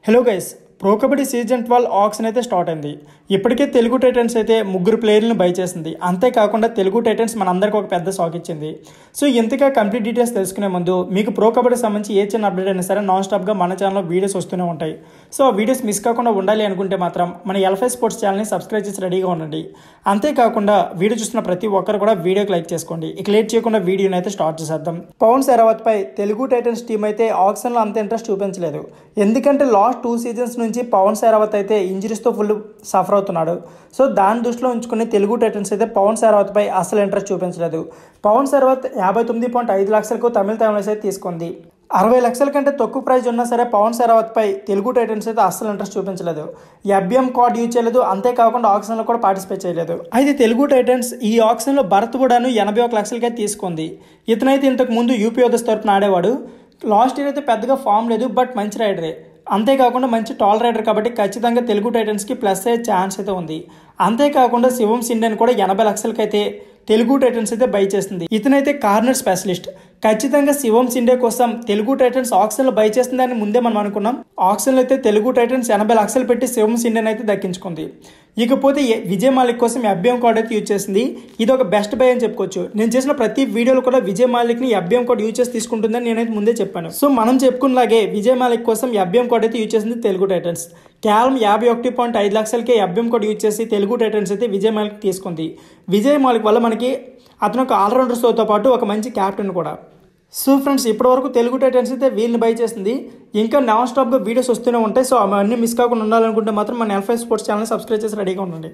Hello guys, pro kabaddi season 12 auction అయితే start అయింది. ఇప్పటికే తెలుగు టైటన్స్ అయితే ముగ్గురు ప్లేయర్లను బై చేసింది. అంతేకాకుండా తెలుగు టైటన్స్ మనందరికీ ఒక పెద్ద షాక్ ఇచ్చింది. సో ఇంతగా కంప్లీట్ డీటెయిల్స్ తెలుసుకునే ముందు మీకు ప్రో కబడ్డీ సంబంధించి ఏ చిన్న అప్డేట్ అయినా సరే నాన్ స్టాప్గా మన ఛానల్లో వీడియోస్ వస్తూనే ఉంటాయి. సో ఆ వీడియోస్ మిస్ కాకుండా ఉండాలి అనుకుంటే మాత్రం మన ఎల్ఫై స్పోర్ట్స్ ఛానల్ని సబ్స్క్రైబ్ చేసి రెడీగా ఉండండి. అంతేకాకుండా వీడియో చూస్తున్న ప్రతి ఒక్కరు కూడా వీడియోకి లైక్ చేసుకోండి. ఇక లేట్ చేయకుండా వీడియోని అయితే స్టార్ట్ చేసేద్దాం. పవన్ శరావత్ పై తెలుగు టైటన్స్ టీం అయితే ఆక్షన్లో అంత ఇంట్రెస్ట్ చూపించలేదు. ఎందుకంటే లాస్ట్ 2 సీజన్స్ నుంచి పవన్ శరావత్ అయితే ఇంజరీస్తో ఫుల్ సఫర్ అవుతున్నాడు. సో దాన్ని దృష్టిలో ఉంచుకుని తెలుగు టైటన్స్ అయితే పవన్ శరావత్ పై అసలు ఇంట్రెస్ట్ చూపించలేదు. పవన్ శరావత్ 59.5 లక్షలకు తమిళ టైమ్స్ అయితే తీసుకుంది. 60 లక్షల కంటే తక్కువ ప్రైజ్ ఉన్నా సరే పవన్ శరావత్ పై తెలుగు టైటన్స్ అయితే అస్సలు ఇంట్రెస్ట్ చూపించలేదు. ఎఫ్బిఎం కార్డ్ యూజ్ చేయలేదు, అంతేకాకుండా ఆక్షన్లో కూడా పార్టిసిపేట్ చేయలేదు. అయితే తెలుగు టైటన్స్ ఈ ఆక్షన్లో భరత్ బుడాను 81 లక్షలకే తీసుకుంది. ఇతనైతే ఇంతకు ముందు యూపీ యోధస్ తరపున ఆడేవాడు. లాస్ట్ ఇయర్ అయితే పెద్దగా ఫామ్ లేదు, బట్ మంచి రైడరే. అంతేకాకుండా మంచి టాల్ రైడర్ కాబట్టి ఖచ్చితంగా తెలుగు టైటన్స్కి ప్లస్ అయ్యే ఛాన్స్ అయితే ఉంది. అంతేకాకుండా శివం సిండెన్ కూడా 80 లక్షలకైతే తెలుగు టైటన్స్ అయితే బై చేస్తుంది. ఇతనైతే కార్నర్ స్పెషలిస్ట్. ఖచ్చితంగా శివం సిండే కోసం తెలుగు టైటన్స్ ఆక్షన్లో బై చేస్తుందని ముందే మనం అనుకున్నాం. ఆక్షన్లో అయితే తెలుగు టైటన్స్ 80 లక్షలు పెట్టి శివం సిండెన్ అయితే దక్కించుకుంది. ఇకపోతే విజయ్ మాలిక్ కోసం ఎఫ్బిఎం కార్డ్ అయితే యూజ్ చేసింది. ఇది ఒక బెస్ట్ బై అని చెప్పుకోవచ్చు. నేను చేసిన ప్రతి వీడియోలో కూడా విజయ్ మాలిక్ని ఎఫ్బిఎం కార్డ్ యూజ్ చేసి తీసుకుంటుందని నేనైతే ముందే చెప్పాను. సో మనం చెప్పుకున్నలాగే విజయ్ మాలిక్ కోసం ఎఫ్బిఎం కార్డ్ అయితే యూజ్ చేసింది తెలుగు టైటన్స్. కేవలం 51.5 లక్షలకే ఎఫ్బిఎం కార్డ్ యూజ్ చేసి తెలుగు టైటన్స్ అయితే విజయ్ మాలిక్ తీసుకుంది. విజయ్ మాలిక్ వల్ల మనకి అతను ఒక ఆల్రౌండర్స్తో పాటు ఒక మంచి క్యాప్టెన్ కూడా. సో ఫ్రెండ్స్, ఇప్పటివరకు తెలుగు టైటన్స్ అయితే వీళ్ళని బై చేసింది. ఇంకా నాన్ స్టాప్గా వీడియోస్ వస్తూనే ఉంటాయి. సో అవన్నీ మిస్ కాకుండా ఉండాలనుకుంటే మాత్రం మన ఎల్ఫై స్పోర్ట్స్ ఛానల్ సబ్స్క్రైబ్ చేసి రెడీగా ఉండండి.